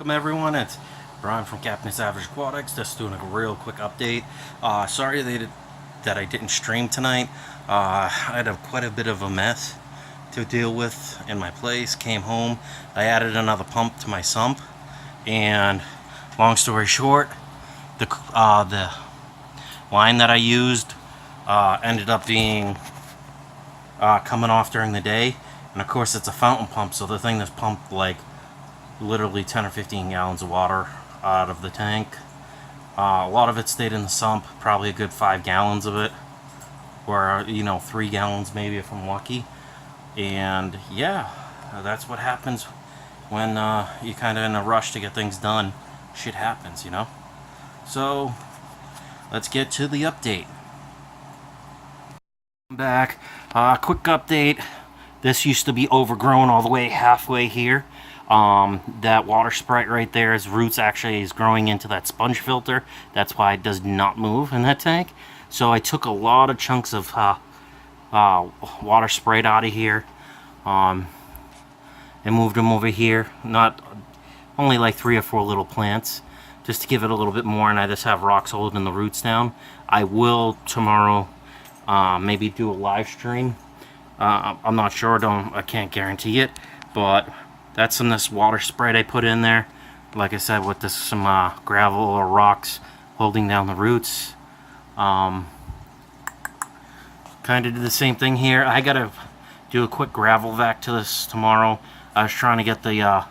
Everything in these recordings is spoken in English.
welcome everyone. It's Brian from Captain Savage Aquatics. Just doing a real quick update. Sorry that I didn't stream tonight. I had quite a bit of a mess to deal with in my place. Came home, I added another pump to my sump, and long story short, the line that I used ended up being coming off during the day, and of course it's a fountain pump, so the thing that's pumped like literally 10 or 15 gallons of water out of the tank. A lot of it stayed in the sump, probably a good 5 gallons of it, or 3 gallons maybe if I'm lucky. And yeah, that's what happens when you're kind of in a rush to get things done. Shit happens, So let's get to the update. Back, quick update. This used to be overgrown all the way halfway here. That water sprite right there, his roots actually is growing into that sponge filter. That's why it does not move in that tank. So I took a lot of chunks of water sprite out of here and moved them over here. Not only like 3 or 4 little plants, just to give it a little bit more, and I just have rocks holding the roots down. I will tomorrow maybe do a live stream. I'm not sure, I can't guarantee it, but that's some of this water sprite I put in there. Like I said, with some gravel or rocks holding down the roots. Kind of did the same thing here. I gotta do a quick gravel vac to this tomorrow. I was trying to get the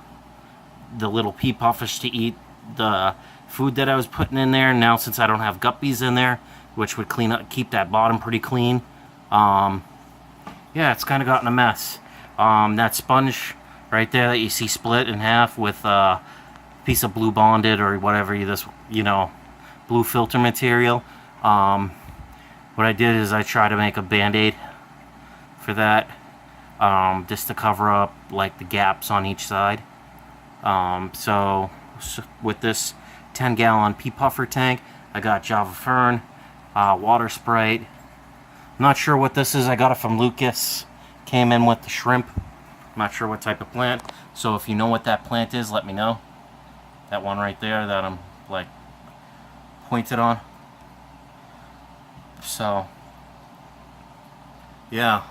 little pea puffers to eat the food that I was putting in there. Now since I don't have guppies in there, which would keep that bottom pretty clean. Yeah, it's kind of gotten a mess. That sponge right there that you see split in half with a piece of blue bonded or whatever blue filter material. What I did is I tried to make a band-aid for that, just to cover up like the gaps on each side. So with this 10-gallon pea puffer tank, I got Java fern, water sprite. I'm not sure what this is. I got it from Lucas. Came in with the shrimp. I'm not sure what type of plant. So if you know what that plant is, let me know. That one right there that I'm like pointed on. So yeah,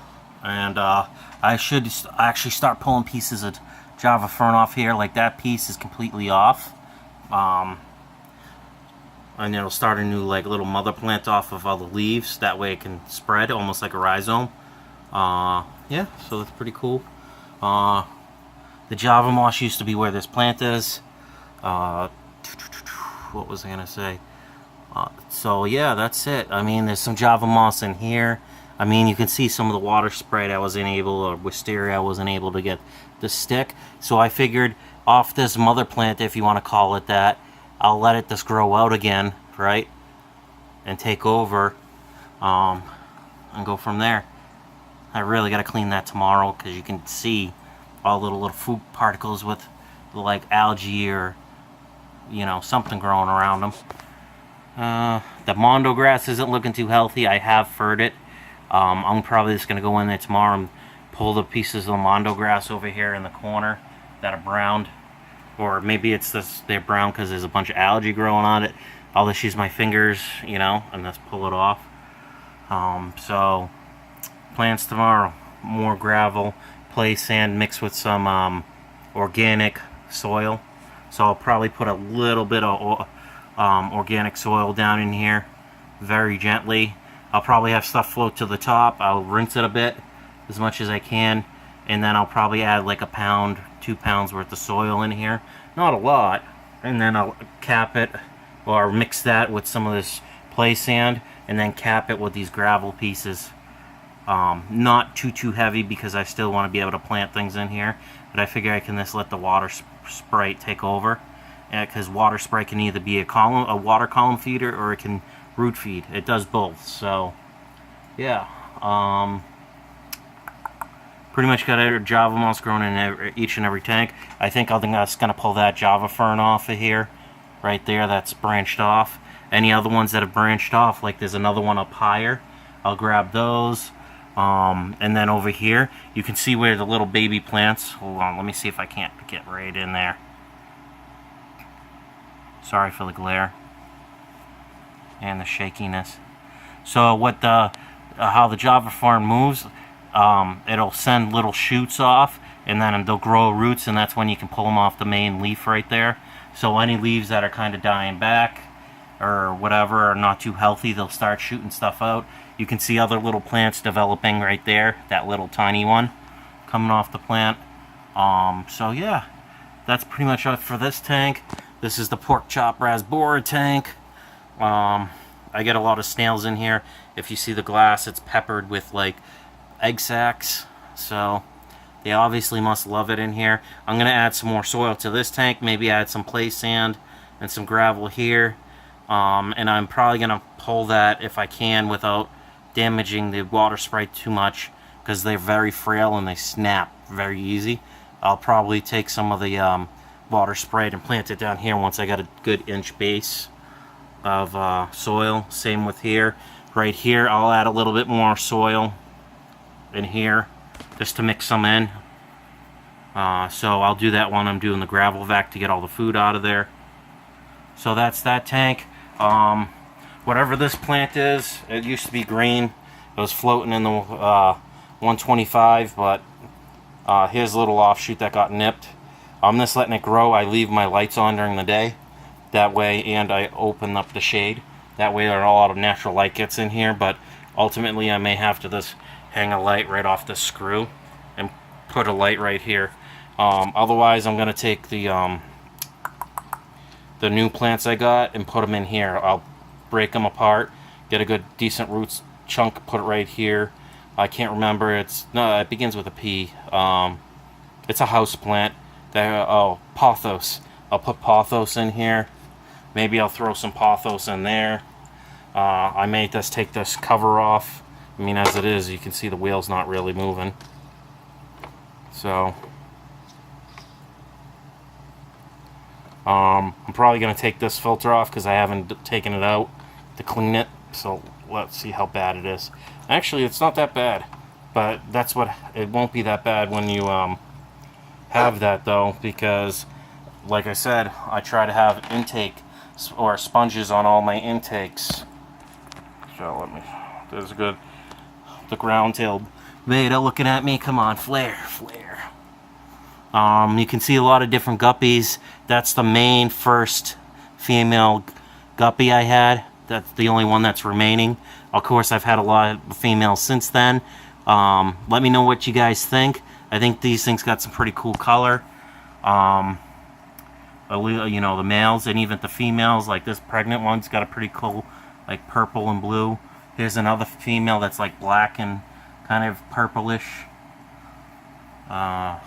and I should actually start pulling pieces of Java fern off here. Like that piece is completely off. And it'll start a new like little mother plant off of all the leaves. That way it can spread almost like a rhizome. Yeah, so that's pretty cool. The Java moss used to be where this plant is. What was I gonna say? So yeah, that's it. I mean, there's some Java moss in here. I mean, you can see some of the water sprite I wasn't able, or wisteria I wasn't able to get to stick. So I figured off this mother plant, if you want to call it that, I'll let it just grow out again, right? And take over, and go from there. I really got to clean that tomorrow, because you can see all little food particles with like algae or something growing around them. The mondo grass isn't looking too healthy. I have furred it. I'm probably just going to go in there tomorrow and pull the pieces of the mondo grass over here in the corner that are browned. Or maybe it's just they're brown because there's a bunch of algae growing on it. I'll just use my fingers, and just pull it off. So plants tomorrow. More gravel, play sand mixed with some organic soil. So I'll probably put a little bit of organic soil down in here, very gently. I'll probably have stuff float to the top. I'll rinse it a bit, as much as I can, and then I'll probably add like 1 pound, 2 pounds worth of soil in here. Not a lot. And then I'll cap it, or mix that with some of this play sand, and then cap it with these gravel pieces. Not too heavy, because I still want to be able to plant things in here, but I figure I can just let the water sprite take over, because water sprite can either be a water column feeder, or it can root feed. It does both. So yeah, pretty much got a Java moss growing in each and every tank. I think I'm just going to pull that Java fern off of here, right there, that's branched off. Any other ones that have branched off, like there's another one up higher, I'll grab those. And then over here, you can see where the little baby plants, hold on, let me see if I can't get right in there. Sorry for the glare and the shakiness. So what the how the Java farm moves, it'll send little shoots off, and then they'll grow roots, and that's when you can pull them off the main leaf right there. So any leaves that are kind of dying back or whatever are not too healthy, they'll start shooting stuff out. You can see other little plants developing right there, that little tiny one coming off the plant. So yeah, that's pretty much it for this tank. This is the pork chop raspberry tank. I get a lot of snails in here. If you see the glass, it's peppered with like egg sacs, so they obviously must love it in here. I'm gonna add some more soil to this tank, maybe add some play sand and some gravel here, and I'm probably gonna pull that if I can without damaging the water sprite too much, because they're very frail and they snap very easy. I'll probably take some of the water sprite and plant it down here once I got a good inch base of soil. Same with here. Right here I'll add a little bit more soil in here just to mix some in. So I'll do that when I'm doing the gravel vac to get all the food out of there. So that's that tank. Whatever this plant is, it used to be green. It was floating in the 125, but here's a little offshoot that got nipped. I'm just letting it grow. I leave my lights on during the day. That way, and I open up the shade. That way a lot of natural light gets in here, but ultimately I may have to just hang a light right off the screw and put a light right here. Otherwise, I'm going to take the new plants I got and put them in here. I'll break them apart, get a good decent roots chunk, put it right here. I can't remember. It begins with a P. It's a house plant. Pothos. I'll put pothos in here. Maybe I'll throw some pothos in there. I may just take this cover off. I mean, as it is, you can see the wheel's not really moving. So I'm probably going to take this filter off because I haven't taken it out to clean it. So let's see how bad it is. Actually, it's not that bad, but it won't be that bad when you have that, though, because like I said, I try to have intake or sponges on all my intakes. So there's good. The ground-tailed beta looking at me. Come on, flare. You can see a lot of different guppies. That's the main first female guppy I had. That's the only one that's remaining. Of course, I've had a lot of females since then. Let me know what you guys think. I think these things got some pretty cool color. You know, the males and even the females, like this pregnant one's got a pretty cool, like, purple and blue. Here's another female that's like black and kind of purplish. I'm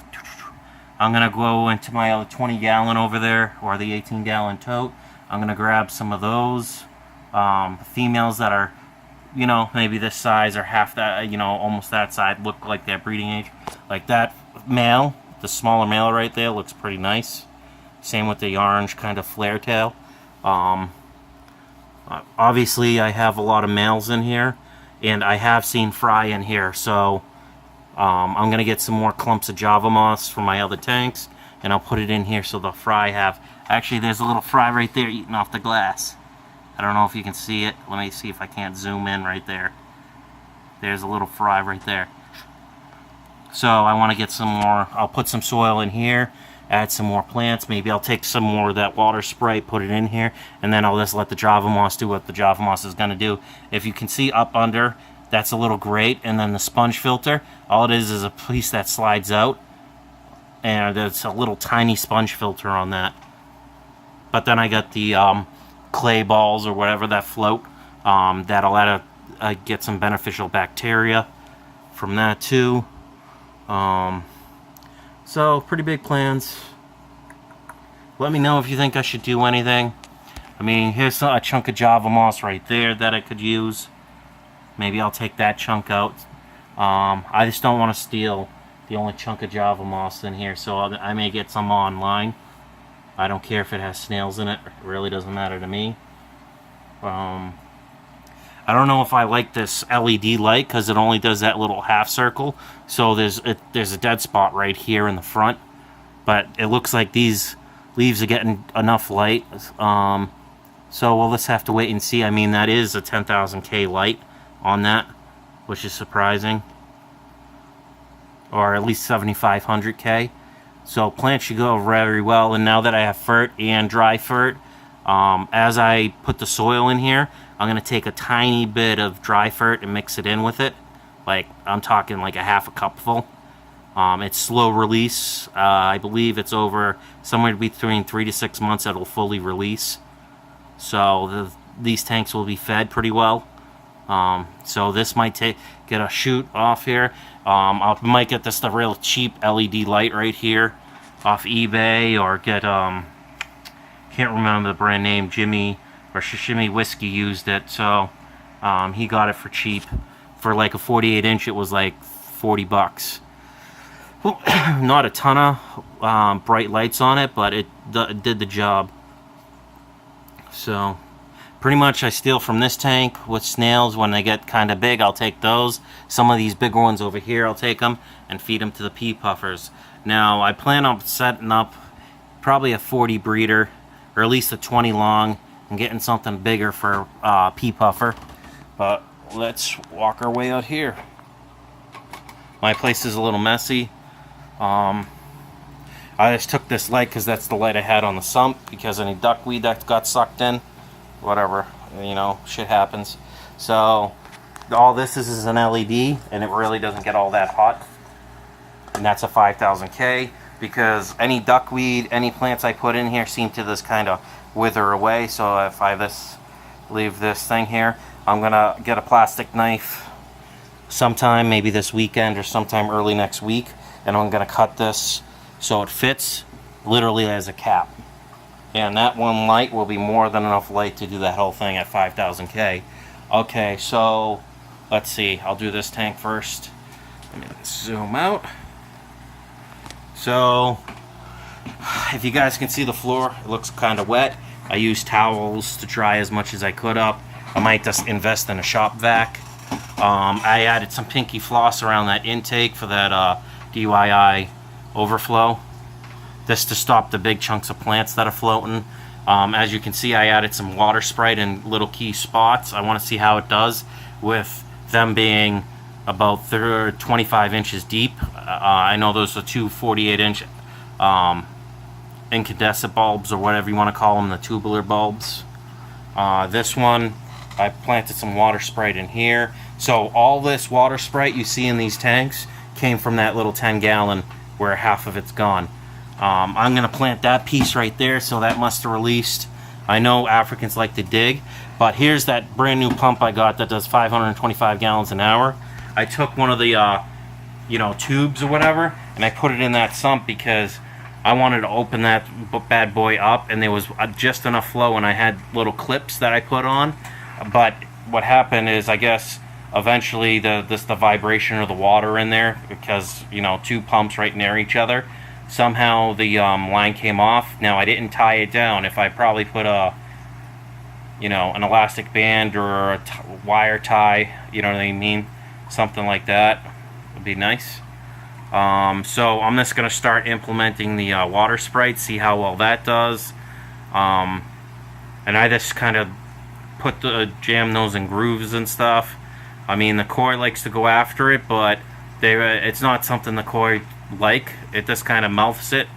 gonna go into my other 20-gallon over there, or the 18-gallon tote. I'm gonna grab some of those females that are, you know, maybe this size or half that, you know, almost that size, look like they're breeding age. Like that male, the smaller male right there, looks pretty nice. Same with the orange kind of flare tail. Obviously, I have a lot of males in here, and I have seen fry in here, so I'm going to get some more clumps of Java moss from my other tanks, and I'll put it in here so the fry have... Actually, there's a little fry right there eating off the glass. I don't know if you can see it. Let me see if I can't zoom in right there. There's a little fry right there. So I want to get some more. I'll put some soil in here, add some more plants. Maybe I'll take some more of that water sprite, put it in here, and then I'll just let the Java moss do what the Java moss is going to do. If you can see up under, that's a little grate, and then the sponge filter, all it is a piece that slides out, and it's a little tiny sponge filter on that. But then I got the clay balls or whatever that float. That'll get some beneficial bacteria from that too. So pretty big plans. Let me know if you think I should do anything. I mean, here's a chunk of Java moss right there that I could use. Maybe I'll take that chunk out. I just don't want to steal the only chunk of Java moss in here, so I may get some online. I don't care if it has snails in it. It really doesn't matter to me. I don't know if I like this LED light because it only does that little half circle. So there's a dead spot right here in the front. But it looks like these leaves are getting enough light. So we'll just have to wait and see. I mean, that is a 10,000K light on that, which is surprising. Or at least 7,500K. So plants should go very well. And now that I have fert and dry fert, as I put the soil in here, I'm going to take a tiny bit of dry fert and mix it in with it. Like, I'm talking like a half a cupful. It's slow release. I believe it's over somewhere between 3 to 6 months it'll fully release. So these tanks will be fed pretty well. So this might get a shoot off here. I might get this the real cheap LED light right here off eBay, or get can't remember the brand name. Jimmy or Shishimi Whiskey used it, so he got it for cheap. For like a 48-inch, it was like 40 bucks. Well, not a ton of bright lights on it, but it did the job. So pretty much I steal from this tank with snails. When they get kind of big, I'll take those. Some of these bigger ones over here, I'll take them and feed them to the pea puffers. Now, I plan on setting up probably a 40 breeder, or at least a 20 long, and getting something bigger for pea puffer. But let's walk our way out here. My place is a little messy. I just took this light because that's the light I had on the sump, because any duckweed that got sucked in, whatever, you know, shit happens. So all this is an LED, and it really doesn't get all that hot. And that's a 5,000K, because any duckweed, any plants I put in here seem to just kind of wither away. So if I leave this thing here, I'm gonna get a plastic knife sometime, maybe this weekend or sometime early next week, and I'm gonna cut this so it fits literally as a cap. And that one light will be more than enough light to do that whole thing at 5,000K. Okay, so let's see. I'll do this tank first. Let me zoom out. So if you guys can see the floor, it looks kind of wet. I used towels to dry as much as I could up. I might just invest in a shop vac. I added some pinky floss around that intake for that DIY overflow. This to stop the big chunks of plants that are floating. As you can see, I added some water sprite in little key spots. I want to see how it does with them being about 25 inches deep. I know those are two 48-inch incandescent bulbs, or whatever you want to call them, the tubular bulbs. This one, I planted some water sprite in here. So all this water sprite you see in these tanks came from that little 10-gallon where half of it's gone. I'm going to plant that piece right there, so that must have released. I know Africans like to dig, but here's that brand new pump I got that does 525 gallons an hour. I took one of the tubes or whatever, and I put it in that sump because I wanted to open that bad boy up, and there was just enough flow, and I had little clips that I put on. But what happened is, I guess eventually the vibration of the water in there, because two pumps right near each other, somehow the line came off. Now I didn't tie it down. If I probably put an elastic band or a wire tie, you know what I mean, something like that would be nice. So I'm just gonna start implementing the water sprite, see how well that does. And I just kind of jam those in grooves and stuff. I mean, the koi likes to go after it, but it's not something the koi like. It just kind of mouths it.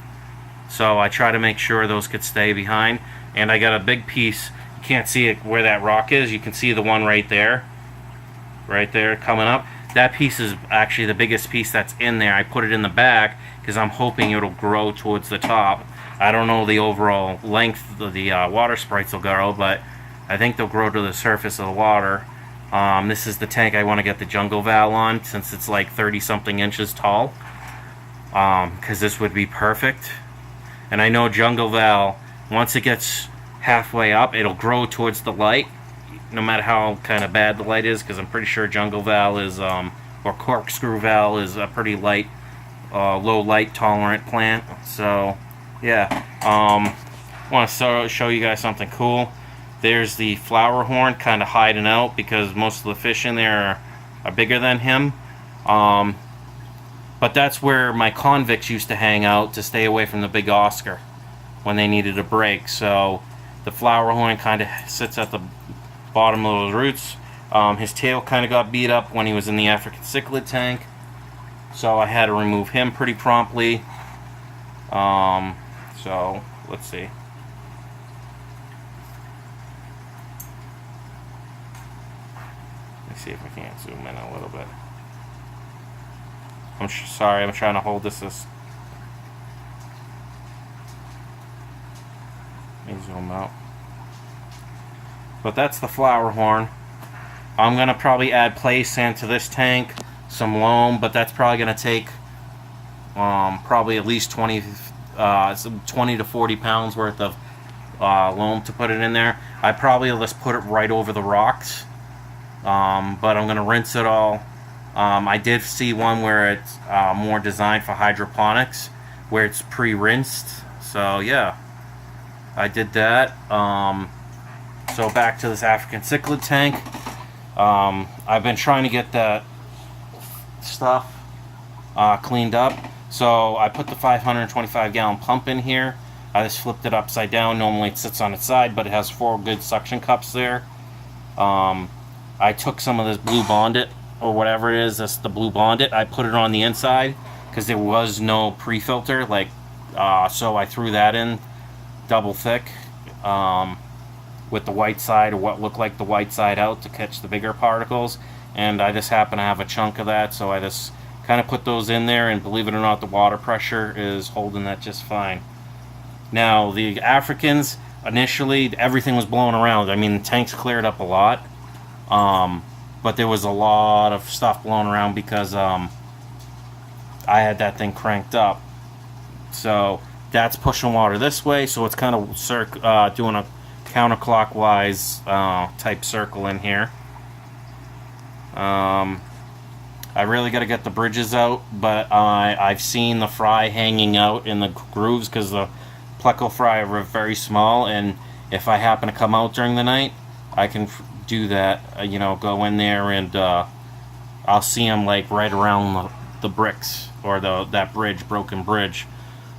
So I try to make sure those could stay behind. And I got a big piece. You can't see it where that rock is. You can see the one right there coming up. That piece is actually the biggest piece that's in there. I put it in the back because I'm hoping it'll grow towards the top. I don't know the overall length of the water sprites will grow, but I think they'll grow to the surface of the water. This is the tank I want to get the jungle val on, since it's like 30-something inches tall. Because this would be perfect. And I know jungle val, once it gets halfway up, it'll grow towards the light, no matter how kind of bad the light is, because I'm pretty sure jungle val is, or corkscrew val is a pretty light, low light tolerant plant. So yeah, I want to show you guys something cool. There's the flower horn kind of hiding out because most of the fish in there are bigger than him. But that's where my convicts used to hang out to stay away from the big Oscar. when they needed a break. So the flower horn kind of sits at the bottom of those roots. His tail kind of got beat up when he was in the African cichlid tank, so I had to remove him pretty promptly. So let's see. Let me see if I can zoom in a little bit. I'm sorry, I'm trying to hold this. Let me zoom out. But that's the flower horn. I'm going to probably add play sand to this tank, some loam, but that's probably going to take probably at least 20 to 40 pounds worth of loam to put it in there. I probably just put it right over the rocks, but I'm going to rinse it all. I did see one where it's more designed for hydroponics, where it's pre-rinsed. So yeah, I did that. So back to this African cichlid tank. I've been trying to get that stuff cleaned up. So I put the 525 gallon pump in here. I just flipped it upside down. Normally it sits on its side, but it has 4 good suction cups there. I took some of this blue bondit, or whatever it is, that's the blue bondit. I put it on the inside because there was no pre-filter, so I threw that in double thick with the white side, or what looked like the white side out, to catch the bigger particles. And I just happen to have a chunk of that, so I just kind of put those in there, and believe it or not, the water pressure is holding that just fine. Now the Africans, initially everything was blowing around. I mean, the tanks cleared up a lot, but there was a lot of stuff blowing around because I had that thing cranked up. So that's pushing water this way, so it's kind of doing a counterclockwise type circle in here. I really got to get the bridges out, but I've seen the fry hanging out in the grooves because the pleco fry are very small, and if I happen to come out during the night, I can do that, go in there, and I'll see them like right around the bricks, or that broken bridge.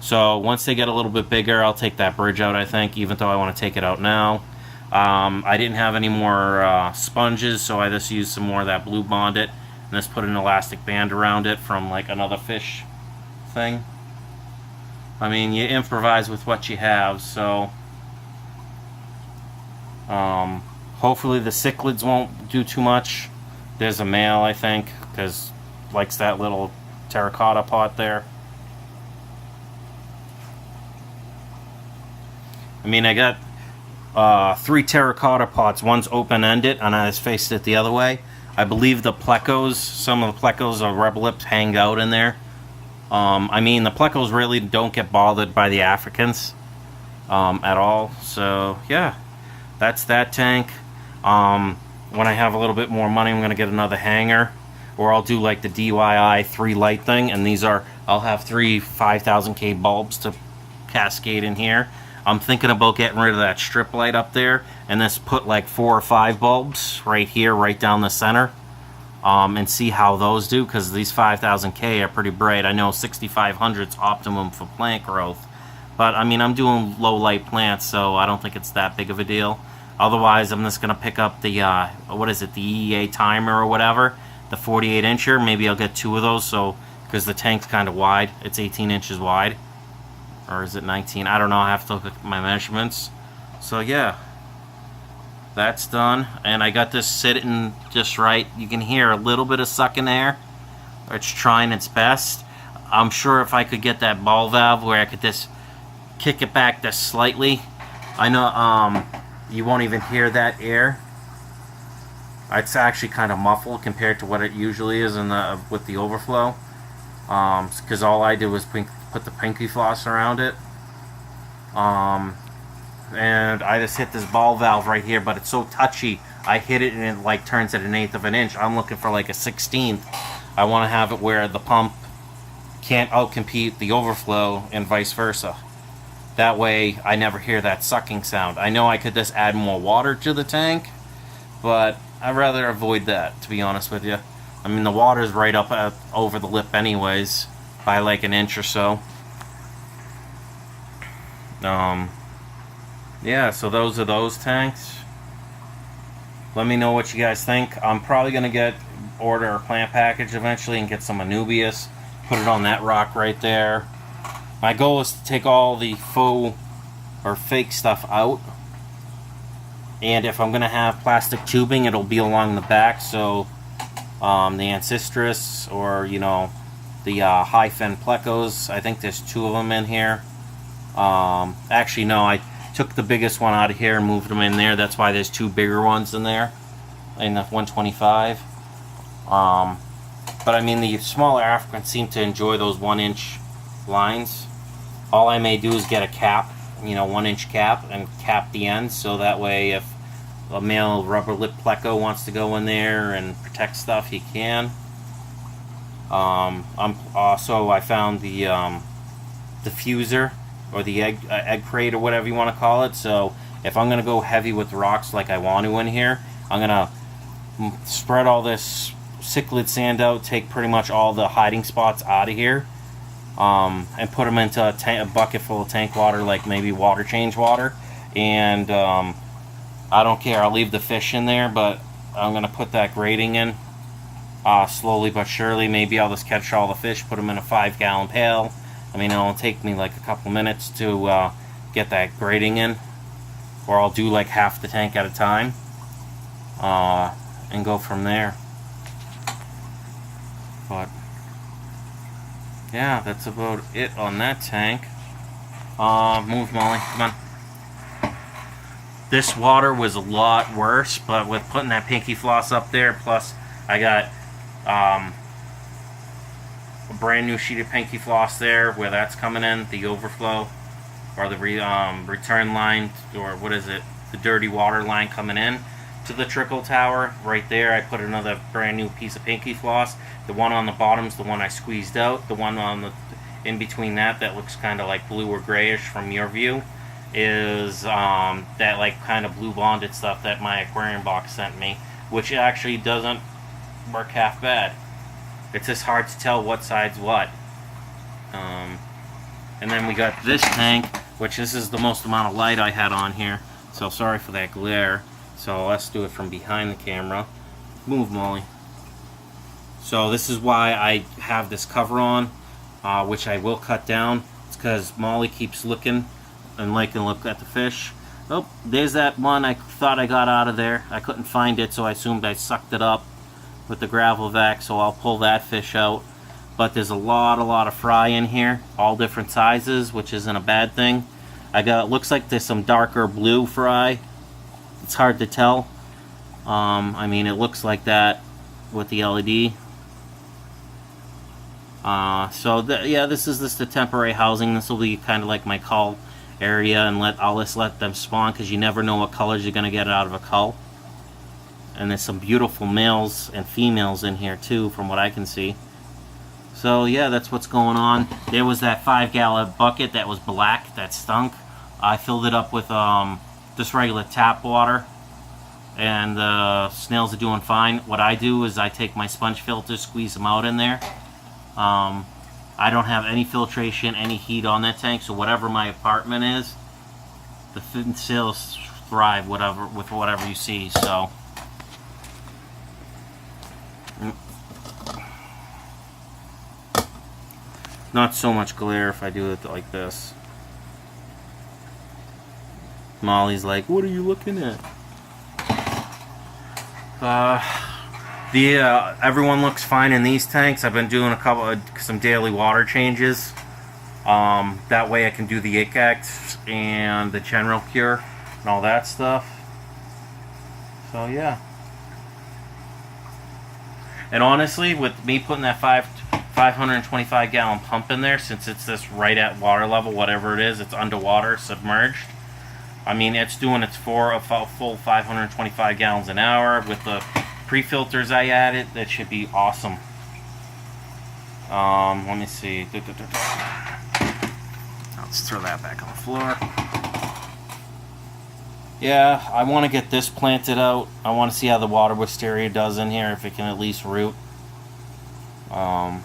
So once they get a little bit bigger, I'll take that bridge out, I think, even though I want to take it out now. I didn't have any more sponges, so I just used some more of that blue bondit, and just put an elastic band around it from like another fish thing. I mean, you improvise with what you have, so hopefully the cichlids won't do too much. There's a male, I think, because likes that little terracotta pot there. I mean, I got 3 terracotta pots. One's open-ended, and I just faced it the other way. I believe the plecos, some of the plecos or rebel lips hang out in there. I mean, the plecos really don't get bothered by the Africans at all. So, yeah, that's that tank. When I have a little bit more money, I'm going to get another hanger. Or I'll do like the DIY 3 light thing. And these are, I'll have 3 5000K bulbs to cascade in here. I'm thinking about getting rid of that strip light up there and just put like 4 or 5 bulbs right here, right down the center, and see how those do, because these 5000K are pretty bright. I know 6500 is optimum for plant growth, but I mean, I'm doing low light plants, so I don't think it's that big of a deal. Otherwise, I'm just going to pick up the, what is it, the EEA timer or whatever, the 48 incher. Maybe I'll get 2 of those, so because the tank's kind of wide. It's 18 inches wide. Or is it 19? I don't know. I have to look at my measurements. So yeah, that's done. And I got this sitting just right. You can hear a little bit of sucking air. It's trying its best. I'm sure if I could get that ball valve where I could just kick it back just slightly, I know you won't even hear that air. It's actually kind of muffled compared to what it usually is in with the overflow. Because all I did was put the pinky floss around it, and I just hit this ball valve right here, but it's so touchy. I hit it and it like turns at 1/8 of an inch. I'm looking for like a 1/16. I want to have it where the pump can't outcompete the overflow and vice versa. That way I never hear that sucking sound. I know I could just add more water to the tank, but I'd rather avoid that, to be honest with you. I mean, the water's right up over the lip anyways, by like 1 inch or so. Yeah, so those are those tanks. Let me know what you guys think. I'm probably gonna order a plant package eventually and get some Anubias, put it on that rock right there. My goal is to take all the faux or fake stuff out, and if I'm gonna have plastic tubing, it'll be along the back, so the Ancestris, or you know, the high fin plecos, I think there's 2 of them in here. Actually no, I took the biggest one out of here and moved them in there. That's why there's 2 bigger ones in there in the 125. But I mean, the smaller Africans seem to enjoy those 1-inch lines. All I may do is get a cap, you know, 1-inch cap, and cap the ends, so that way if a male rubber lip pleco wants to go in there and protect stuff, he can. Also, I found the diffuser, or the egg crate, or whatever you want to call it. So if I'm gonna go heavy with rocks like I want to in here, I'm gonna spread all this cichlid sand out, take pretty much all the hiding spots out of here, and put them into a bucket full of tank water, like maybe water change water, and I don't care, I'll leave the fish in there, but I'm gonna put that grating in slowly but surely. Maybe I'll just catch all the fish, put them in a 5-gallon pail. I mean, it'll take me like a couple minutes to get that grating in, or I'll do like half the tank at a time, and go from there. But yeah, that's about it on that tank. Move, Molly, come on. This water was a lot worse, but with putting that pinky floss up there, plus I got a brand new sheet of pinky floss there where that's coming in, the overflow, or the return line, or what is it, the dirty water line coming in to the trickle tower right there. I put another brand new piece of pinky floss. The one on the bottom's the one I squeezed out. The one on the in between that looks kind of like blue or grayish from your view is that like kind of blue bonded stuff that my aquarium box sent me, which actually doesn't work half bad. It's just hard to tell what side's what. And then we got this tank, which this is the most amount of light I had on here, so sorry for that glare. So let's do it from behind the camera. Move, Molly. So this is why I have this cover on, which I will cut down. It's because Molly keeps looking and liking to look at the fish. Oh, there's that one I thought I got out of there. I couldn't find it, so I assumed I sucked it up with the gravel vac, so I'll pull that fish out. But there's a lot of fry in here, all different sizes, which isn't a bad thing. Looks like there's some darker blue fry. It's hard to tell. I mean, it looks like that with the LED. Yeah, this is just the temporary housing. This will be kind of like my cull area, and I'll just let them spawn, because you never know what colors you're going to get out of a cull. And there's some beautiful males and females in here too, from what I can see. So yeah, that's what's going on. There was that 5-gallon bucket that was black, that stunk. I filled it up with just regular tap water, and the snails are doing fine. What I do is I take my sponge filter, squeeze them out in there. I don't have any filtration, any heat on that tank, so whatever my apartment is, the snails thrive with whatever you see. So not so much glare if I do it like this. Molly's like, what are you looking at? Everyone looks fine in these tanks. I've been doing some daily water changes. That way I can do the Icax and the general cure and all that stuff. So yeah. And honestly, with me putting that 525-gallon pump in there, since it's this right at water level, whatever it is, it's underwater, submerged. I mean, it's doing its full 525 gallons an hour with the pre-filters I added. That should be awesome. Let me see. Let's throw that back on the floor. Yeah, I want to get this planted out. I want to see how the water wisteria does in here, if it can at least root. And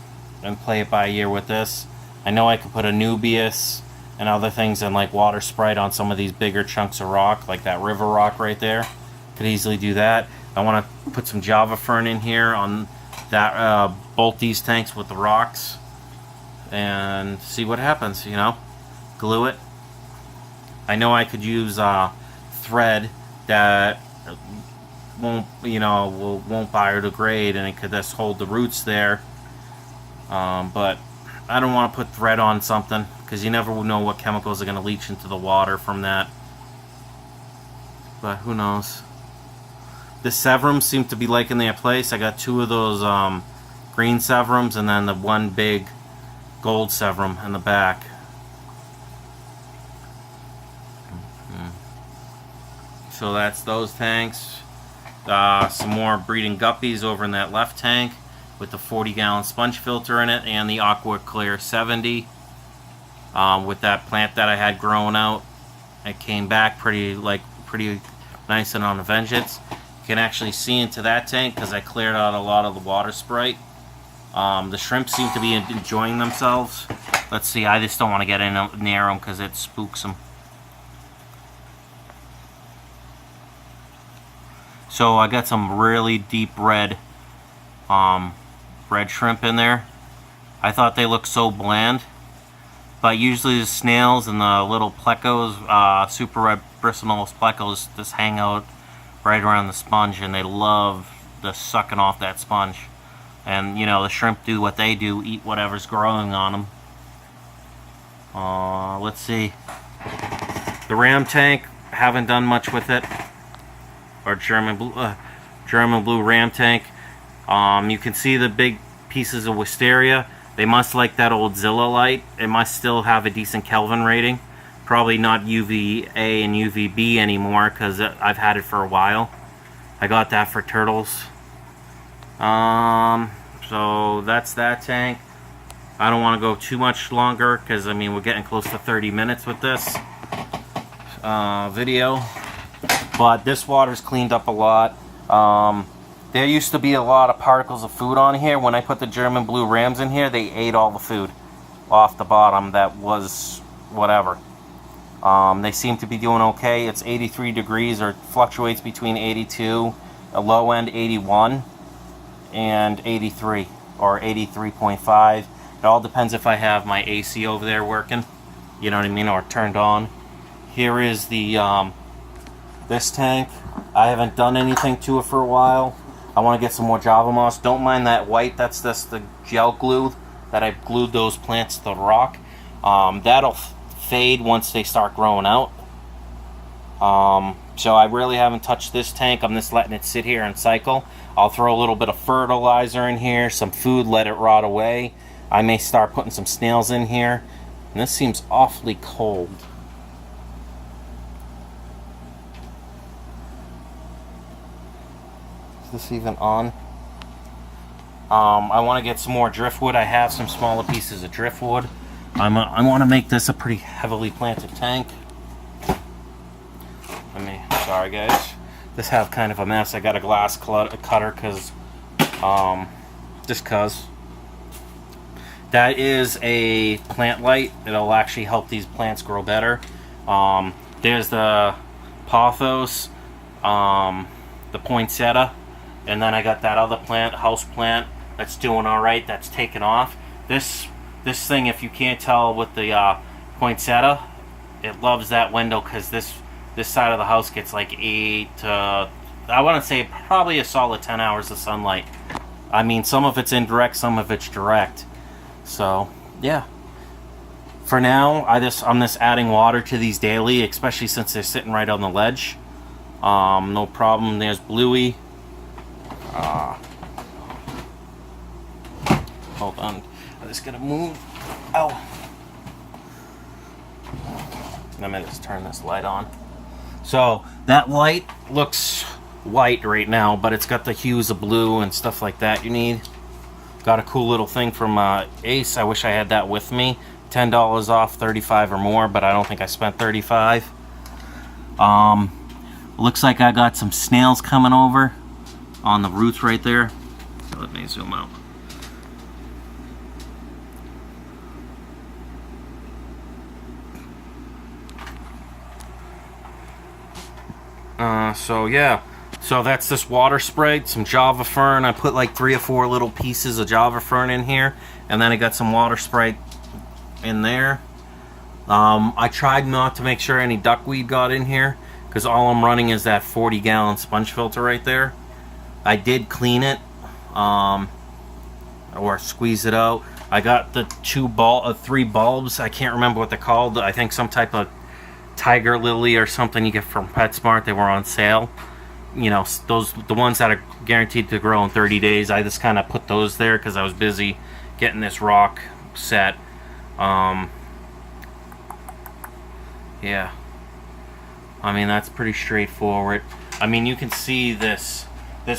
play it by ear with this. I know I could put Anubias and other things, and like water sprite on some of these bigger chunks of rock, like that river rock right there. Could easily do that. I want to put some Java fern in here on that, bolt these tanks with the rocks and see what happens, you know. Glue it. I know I could use thread that won't, you know, won't biodegrade, and it could just hold the roots there. But I don't want to put thread on something because you never know what chemicals are going to leach into the water from that. But who knows? The severums seem to be liking their place. I got 2 of those green severums and then the one big gold severum in the back. So that's those tanks. Some more breeding guppies over in that left tank with the 40-gallon sponge filter in it, and the Aqua Clear 70 with that plant that I had growing out. It came back pretty nice and on a vengeance. You can actually see into that tank because I cleared out a lot of the water sprite. The shrimp seem to be enjoying themselves. Let's see, I just don't want to get in near them because it spooks them. So I got some really deep red shrimp in there. I thought they looked so bland, but usually the snails and the little plecos, super red bristlenose plecos, just hang out right around the sponge, and they love the sucking off that sponge. And you know, the shrimp do what they do, eat whatever's growing on them. Let's see, the ram tank, haven't done much with it. Or German blue ram tank. You can see the big pieces of wisteria. They must like that old Zilla light. It must still have a decent Kelvin rating. Probably not UVA and UVB anymore because I've had it for a while. I got that for turtles. So that's that tank. I don't want to go too much longer because I mean we're getting close to 30 minutes with this video. But this water's cleaned up a lot. There used to be a lot of particles of food on here. When I put the German blue rams in here, they ate all the food off the bottom that was whatever. They seem to be doing okay. It's 83 degrees, or fluctuates between 82, a low end 81, and 83, or 83.5. It all depends if I have my AC over there working, you know what I mean, or turned on. Here is the this tank. I haven't done anything to it for a while. I want to get some more Java moss. Don't mind that white, that's just the gel glue that I glued those plants to the rock. That'll fade once they start growing out. So I really haven't touched this tank. I'm just letting it sit here and cycle. I'll throw a little bit of fertilizer in here, some food, let it rot away. I may start putting some snails in here. And this seems awfully cold. Is this even on? I want to get some more driftwood. I have some smaller pieces of driftwood. I want to make this a pretty heavily planted tank. Sorry guys, this have kind of a mess. I got a glass cutter because just cause. That is a plant light. It'll actually help these plants grow better. There's the pothos, the poinsettia, and then I got that other plant, house plant, that's doing all right. That's taken off. This thing, if you can't tell with the poinsettia, it loves that window because this side of the house gets like 8 to, I want to say probably a solid 10 hours of sunlight. I mean, some of it's indirect, some of it's direct. So yeah, for now I'm just adding water to these daily, especially since they're sitting right on the ledge. No problem. There's Bluey. Hold on, I'm just gonna move. Oh, let me just turn this light on. So that light looks white right now, but it's got the hues of blue and stuff like that you need. Got a cool little thing from Ace. I wish I had that with me. $10 off, 35 or more, but I don't think I spent 35. Looks like I got some snails coming over on the roots right there. Let me zoom out. So yeah, so that's this water spray, some Java Fern. I put like 3 or 4 little pieces of Java Fern in here, and then I got some water spray in there. I tried not to make sure any duckweed got in here, because all I'm running is that 40-gallon sponge filter right there. I did clean it, or squeeze it out. I got the 3 bulbs. I can't remember what they're called. I think some type of tiger lily or something you get from PetSmart. They were on sale. You know, the ones that are guaranteed to grow in 30 days. I just kind of put those there because I was busy getting this rock set. Yeah. I mean, that's pretty straightforward. I mean, you can see this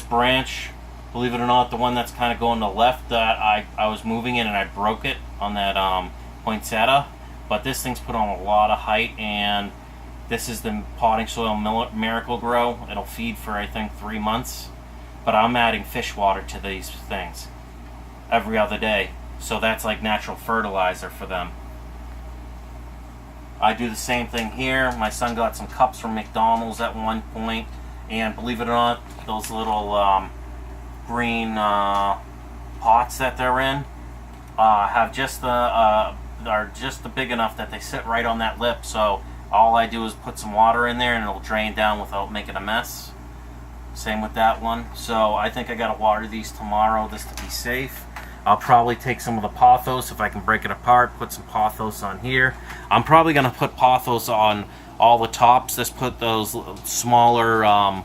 branch. Believe it or not, the one that's kind of going to the left, that I was moving it and I broke it on that poinsettia. But this thing's put on a lot of height, and this is the potting soil Miracle Grow. It'll feed for, I think, 3 months. But I'm adding fish water to these things every other day. So that's like natural fertilizer for them. I do the same thing here. My son got some cups from McDonald's at one point, and believe it or not, those little green pots that they're in have just are just big enough that they sit right on that lip. So all I do is put some water in there and it'll drain down without making a mess. Same with that one. So I think I gotta water these tomorrow just to be safe. I'll probably take some of the pothos, if I can break it apart, put some pothos on here. I'm probably gonna put pothos on all the tops. Just put those smaller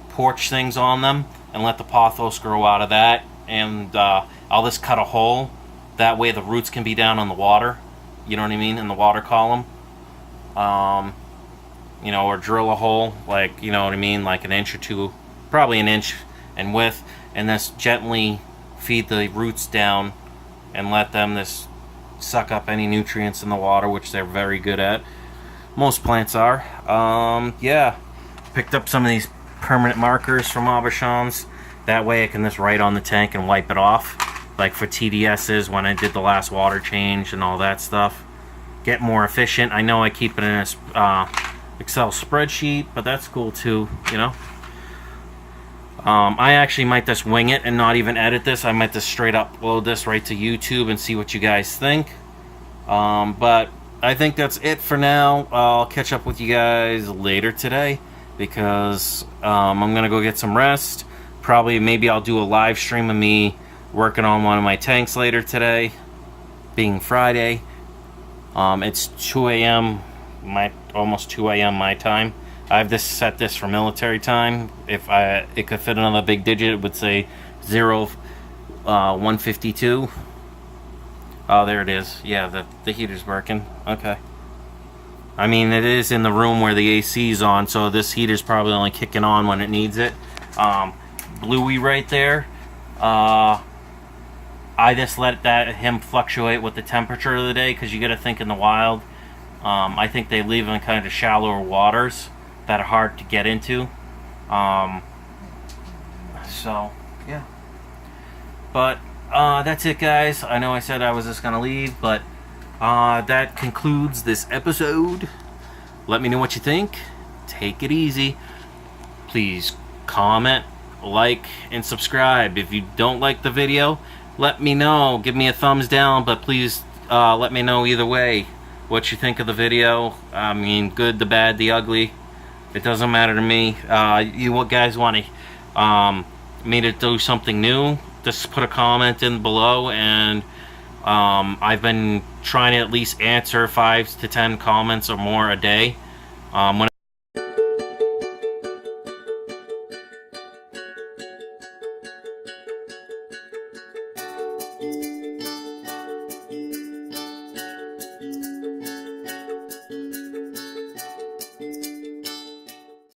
porch things on them and let the pothos grow out of that. And I'll just cut a hole. That way the roots can be down on the water. You know what I mean? In the water column. You know, or drill a hole, like, you know what I mean, like 1 inch or 2, probably 1 inch in width, and just gently feed the roots down and let them just suck up any nutrients in the water, which they're very good at. Most plants are. Yeah, picked up some of these permanent markers from Aubuchon's. That way I can just write on the tank and wipe it off, like for TDS's when I did the last water change and all that stuff. Get more efficient. I know I keep it in a Excel spreadsheet, but that's cool too, you know. I actually might just wing it and not even edit this. I might just straight upload this right to YouTube and see what you guys think. But I think that's it for now. I'll catch up with you guys later today, because I'm gonna go get some rest. Probably, maybe I'll do a live stream of me working on one of my tanks later today, being Friday. It's 2 a.m. almost 2 a.m. my time. I've just set this for military time. If it could fit another big digit, it would say 152. Oh, there it is. Yeah, the heater's working. Okay. I mean, it is in the room where the AC's on, so this heater's probably only kicking on when it needs it. Bluey right there. I just let him fluctuate with the temperature of the day, because you got to think in the wild. I think they live in kind of shallower waters that are hard to get into. So, yeah. But that's it, guys. I know I said I was just going to leave, but that concludes this episode. Let me know what you think. Take it easy. Please comment, like, and subscribe. If you don't like the video, let me know. Give me a thumbs down, but please let me know either way what you think of the video. I mean, good, the bad, the ugly. It doesn't matter to me. You guys want me to do something new, just put a comment in below, and I've been trying to at least answer 5 to 10 comments or more a day. When